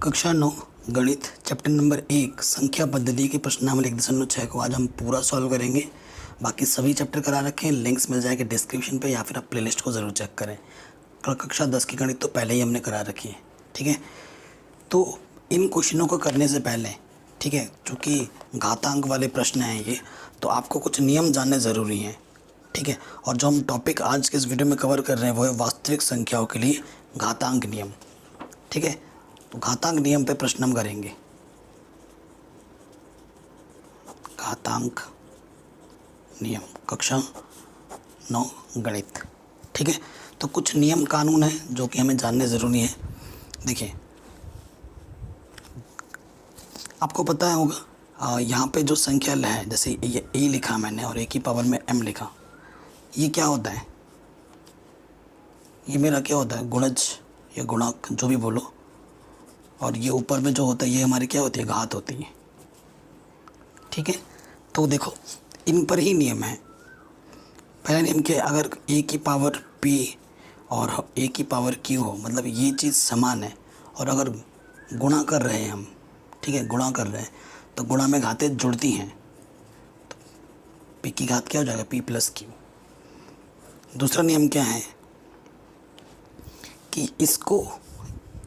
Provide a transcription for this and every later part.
कक्षा 9 गणित chapter number 1 संख्या पद्धति की प्रश्नावली 1.6 को आज हम पूरा सॉल्व करेंगे। बाकी सभी चैप्टर करा रखे हैं, लिंक्स मिल जाएंगे डिस्क्रिप्शन पे या फिर आप प्लेलिस्ट को ज़रूर चेक करें। कक्षा 10 की गणित तो पहले ही हमने करा रखी है, ठीक है। तो इन क्वेश्चनों को करने से पहले, ठीक है, चूँकि घातांक वाले प्रश्न हैं ये, तो आपको कुछ नियम जानने ज़रूरी हैं, ठीक है। और जो हम टॉपिक आज के इस वीडियो में कवर कर रहे हैं वो है वास्तविक संख्याओं के लिए घातांक नियम, ठीक है। तो घातांक नियम पे प्रश्न हम करेंगे। घातांक नियम कक्षा 9 गणित, ठीक है। तो कुछ नियम कानून है जो कि हमें जानने ज़रूरी है। देखिए, आपको पता है होगा यहाँ पे जो संख्या है, जैसे ये ए लिखा मैंने और ए की पावर में m लिखा, ये क्या होता है? ये मेरा क्या होता है? गुणज या गुणक, जो भी बोलो। और ये ऊपर में जो होता है ये हमारी क्या होती है? घात होती है, ठीक है। तो देखो, इन पर ही नियम है। पहला नियम क्या है? अगर a की पावर p और a की पावर q हो, मतलब ये चीज़ समान है, और अगर गुणा कर रहे हैं हम, ठीक है, गुणा कर रहे हैं, तो गुणा में घातें जुड़ती हैं, तो p की घात क्या हो जाएगा? p plus q। दूसरा नियम क्या है कि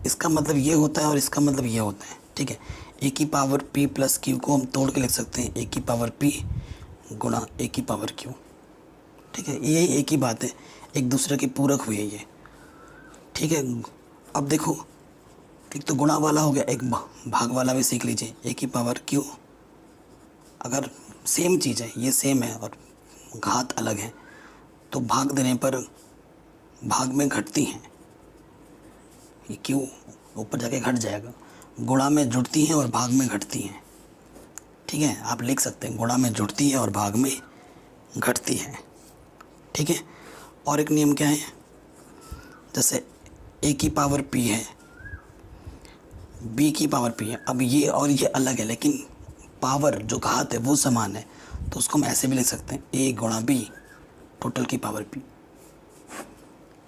इसका मतलब ये होता है और इसका मतलब ये होता है, ठीक है। a की पावर p प्लस q को हम तोड़ के लिख सकते हैं a की पावर p गुणा a की पावर q, ठीक है। ये एक ही बात है, एक दूसरे की पूरक हुई है ये, ठीक है। अब देखो, एक तो गुणा वाला हो गया, एक भाग वाला भी सीख लीजिए। a की पावर q, अगर सेम चीज़ है, ये सेम है और घात अलग है, तो भाग देने पर भाग में घटती हैं, ये क्यों ऊपर जाके घट जाएगा। गुणा में जुड़ती हैं और भाग में घटती हैं, ठीक है। आप लिख सकते हैं गुणा में जुड़ती है और भाग में घटती है, ठीक है। और एक नियम क्या है? जैसे a की पावर p है, b की पावर p है। अब ये और ये अलग है, लेकिन पावर जो घात है वो समान है, तो उसको हम ऐसे भी लिख सकते हैं a गुणा b टोटल की पावर p,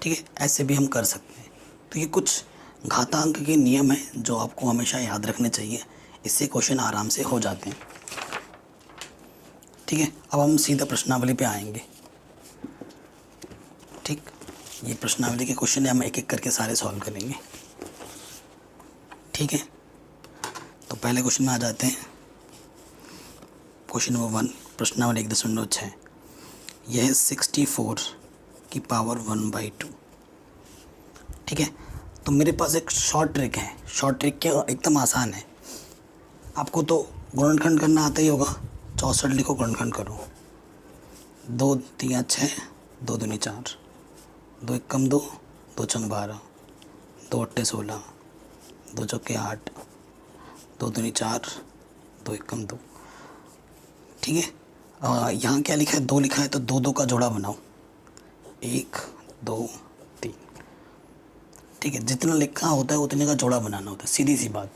ठीक है। ऐसे भी हम कर सकते हैं। तो ये कुछ घातांक के नियम हैं जो आपको हमेशा याद रखने चाहिए, इससे क्वेश्चन आराम से हो जाते हैं, ठीक है। अब हम सीधा प्रश्नावली पे आएंगे, ठीक। ये प्रश्नावली के क्वेश्चन है, हम एक एक करके सारे सॉल्व करेंगे, ठीक है। तो पहले क्वेश्चन में आ जाते हैं। क्वेश्चन नंबर 1, प्रश्नावली 1.6। यह है 64 की पावर 1/2, ठीक है। तो मेरे पास एक शॉर्ट ट्रिक है। शॉर्ट ट्रिक क्या? एकदम आसान है। आपको तो गुणनखंड करना आता ही होगा। 64 लिखो, गुणनखंड करो। 2 3 6, 2 दूनी 4, 2 एकम 2, 2 छंग 12, 2 अट्ठे 16, 2 चौके 8, 2 दूनी 4, 2 एकम 2, ठीक है। यहाँ क्या लिखा है? 2 लिखा है, तो 2 2 का जोड़ा बनाओ। 1 2 3, ठीक है। जितना लिखा होता है उतने का जोड़ा बनाना होता है, सीधी सी बात।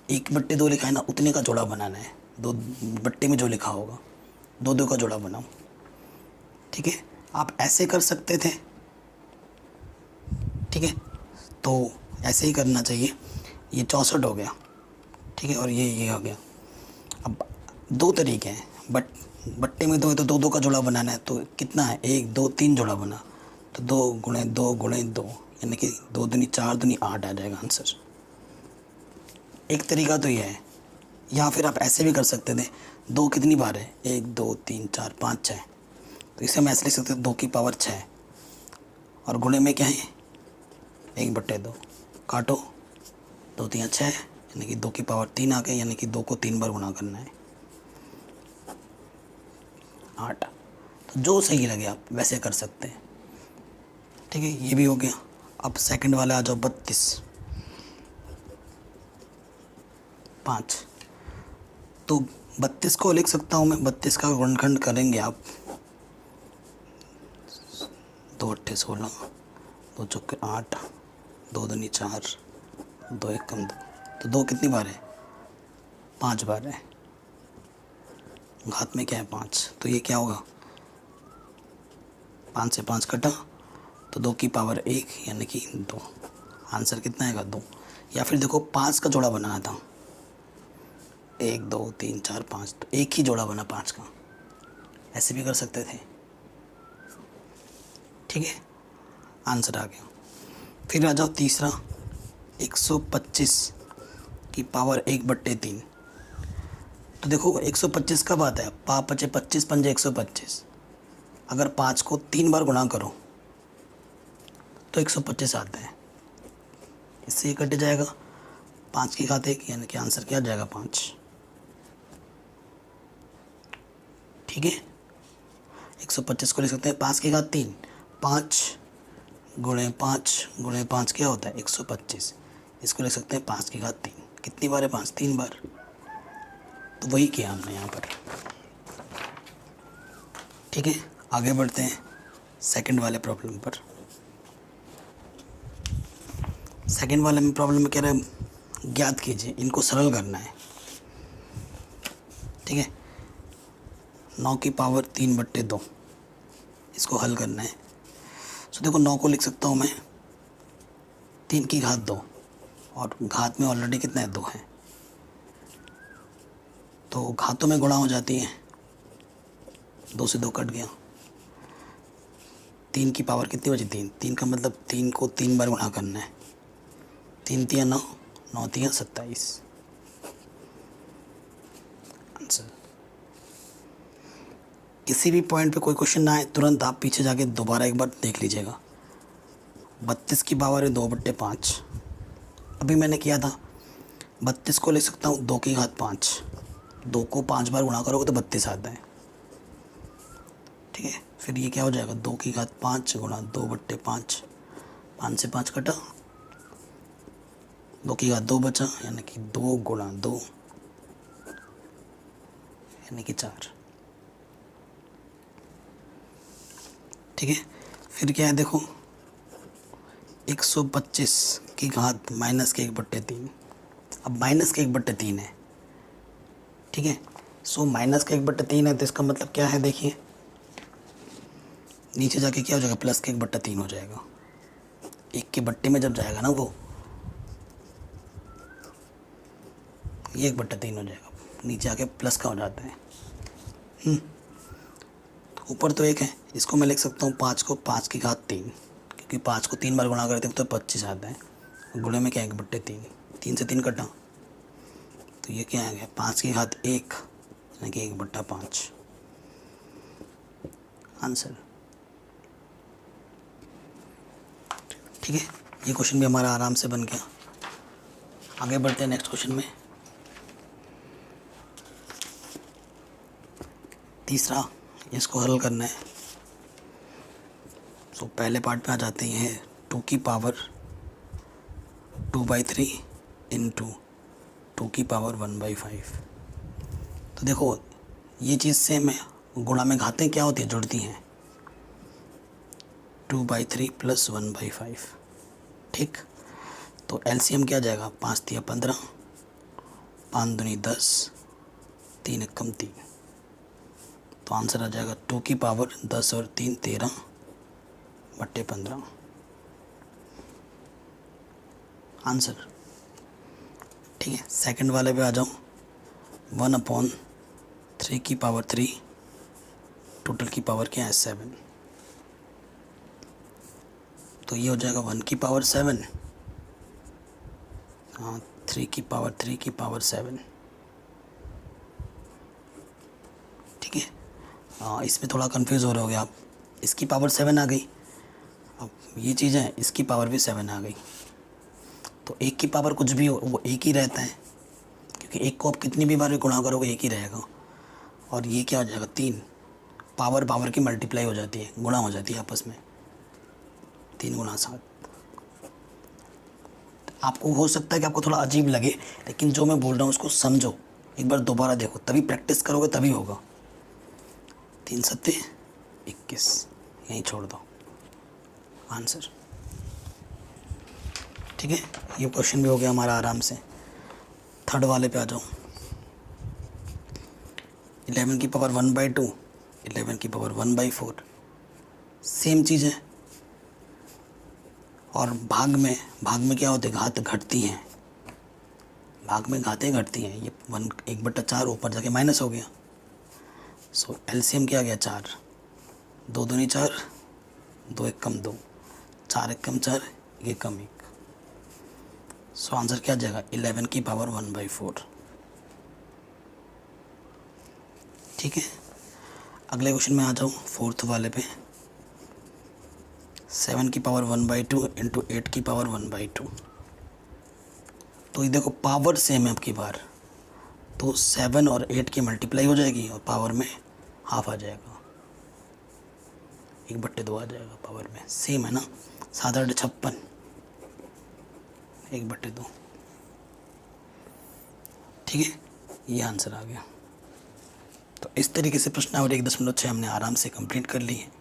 1/2 लिखा है ना, उतने का जोड़ा बनाना है। 2 बट्टे में जो लिखा होगा 2 2 का जोड़ा बनाओ, ठीक है। आप ऐसे कर सकते थे, ठीक है, तो ऐसे ही करना चाहिए। ये 64 हो गया, ठीक है, और ये हो गया। अब 2 तरीके हैं, बट्टे में 2 है तो 2 2 का जोड़ा बनाना है, तो कितना है? 1 2 3 जोड़ा बना, तो 2 गुणे 2 गुणे 2, यानी कि 2 दूनी 4 दूनी 8 आ जाएगा आंसर। एक तरीका तो ये है, या फिर आप ऐसे भी कर सकते थे। 2 कितनी बार है? 1 2 3 4 5 6, तो इसे हम ऐसे लिख सकते हैं 2 की पावर 6, और गुणे में क्या है? 1/2, काटो, 2 3 6, यानी कि 2 की पावर 3 आ गई, यानी कि 2 को 3 बार गुणा करना है, 8। तो जो सही लगे आप वैसे कर सकते हैं, ठीक है। ये भी हो गया। अब सेकंड वाला आ जाओ, 32 5। तो 32 को लिख सकता हूँ मैं, 32 का गुणनखंड करेंगे आप। 2 अट्ठे 16, 2 चौके 8, 2 दूनी 4, 2 एकम 2, तो 2 कितनी बार है? 5 बार है। घात में क्या है? 5, तो ये क्या होगा? 5 से 5 कटा, तो 2 की पावर 1, यानी कि 2। आंसर कितना आएगा? 2। या फिर देखो 5 का जोड़ा बनाना था, 1 2 3 4 5, तो एक ही जोड़ा बना 5 का, ऐसे भी कर सकते थे। ठीक है, आंसर आ गया। फिर आ जाओ तीसरा, 125 की पावर 1/3। तो देखो 125 कब आता है, 5 5 25 5 125। अगर 5 को 3 बार गुणा करो तो 125 आता है, इससे ये कट जाएगा, 5 की घात 1, यानी कि आंसर क्या आ जाएगा 5। ठीक है, 125 को लिख सकते हैं 5 की घात 3, 5 गुणे 5 गुणे 5 क्या होता है 125। इसको लिख सकते हैं 5 की घात 3। कितनी बार है 5, 3 बार। तो वही किया हमने यहाँ पर। ठीक है, आगे बढ़ते हैं सेकंड वाले प्रॉब्लम पर। सेकंड वाले में प्रॉब्लम में कह रहा है ज्ञात कीजिए, इनको सरल करना है। ठीक है, 9 की पावर 3/2, इसको हल करना है। तो देखो 9 को लिख सकता हूँ मैं 3 की घात 2, और घात में ऑलरेडी कितना है 2 है, तो घातों में गुणा हो जाती है, 2 से 2 कट गया। 3 की पावर कितनी बची 3, 3 का मतलब 3 को 3 बार गुणा करना है, 3 तिया 9, 9 तिया 27, आंसर। किसी भी पॉइंट पे कोई क्वेश्चन ना आए तुरंत आप पीछे जाके दोबारा एक बार देख लीजिएगा। 32 की पावर है 2/5, अभी मैंने किया था। 32 को ले सकता हूँ 2 की घात 5, 2 को 5 बार गुणा करोगे तो 32 आता है। ठीक है, फिर ये क्या हो जाएगा 2 की घात 5 गुणा 2/5, 5 से 5 कटा, 2 की घात 2 बचा, यानी कि 2 गुणा 2 यानी कि 4। ठीक है, फिर क्या है देखो 125 की घात माइनस के 1/3। अब माइनस के 1/3 है। ठीक है, सो माइनस के 1/3 है, तो इसका मतलब क्या है देखिए, नीचे जाके क्या हो जाएगा प्लस के 1/3 हो जाएगा। 1 के बट्टे में जब जाएगा ना वो, ये 1/3 हो जाएगा, नीचे आके प्लस का हो जाता है। तो ऊपर तो 1 है, इसको मैं लिख सकता हूँ 5 को 5 की घात 3, क्योंकि 5 को 3 बार गुणा करते हैं तो 25 आता है। गुणे में क्या है 1/3, 3 से 3 कटा, तो ये क्या आ गया 5 की घात 1 यानी कि 1/5, आंसर। ठीक है, ये क्वेश्चन भी हमारा आराम से बन गया। आगे बढ़ते हैं नेक्स्ट क्वेश्चन में। तीसरा, इसको हल करना है। तो पहले पार्ट पे आ जाते हैं 2 की पावर 2/3 इंटू 2 की पावर 1/5। तो देखो ये चीज़ सेम है, गुणा में घातें क्या होती है जुड़ती हैं, 2/3 प्लस 1/5। ठीक, तो एलसीएम क्या जाएगा 5 तिया 15, 5 दूनी 10, 3 एकम 3, तो आंसर आ जाएगा 2 की पावर 10 और 3 13/15, आंसर। ठीक है, सेकंड वाले पे आ जाऊँ, 1/3 की पावर 3, टोटल की पावर क्या है 7, तो ये हो जाएगा 1 की पावर 7, हाँ 3 की पावर 3 की पावर 7। ठीक है, हाँ इसमें थोड़ा कंफ्यूज हो रहे होगे आप, इसकी पावर 7 आ गई, अब ये चीज़ है इसकी पावर भी 7 आ गई, तो एक की पावर कुछ भी हो वो एक ही रहता है, क्योंकि एक को आप कितनी भी बार गुणा करोगे एक ही रहेगा। और ये क्या हो जाएगा 3, पावर पावर की मल्टीप्लाई हो जाती है, गुणा हो जाती है आपस में, 3 गुणा 7। आपको हो सकता है कि आपको थोड़ा अजीब लगे, लेकिन जो मैं बोल रहा हूँ उसको समझो, एक बार दोबारा देखो, तभी प्रैक्टिस करोगे तभी होगा। 3 सत्ते 21, यहीं छोड़ दो, आंसर। ठीक है, ये क्वेश्चन भी हो गया हमारा आराम से। थर्ड वाले पे आ जाओ, 11 की पावर 1/2, 11 की पावर 1/4, सेम चीज़ है। और भाग में क्या होते हैं, घात घटती हैं, भाग में घातें घटती हैं, ये 1/4 ऊपर जाके माइनस हो गया। सो एलसीएम क्या आ गया 4, 2 दूनी 4, 2 एक कम 2, 4 एक कम 4, ये कम 1। सो आंसर क्या आ जाएगा 11 की पावर 1/4। ठीक है, अगले क्वेश्चन में आ जाऊँ, फोर्थ वाले पे। 7 की पावर 1/2 इंटू 8 की पावर 1/2। तो ये देखो पावर सेम है आपकी बार, तो 7 और 8 की मल्टीप्लाई हो जाएगी और पावर में हाफ आ जाएगा, 1/2 आ जाएगा पावर में, सेम है ना। 7 8 56, 1/2। ठीक है, ये आंसर आ गया। तो इस तरीके से प्रश्नावली 1.6 हमने आराम से कंप्लीट कर ली है।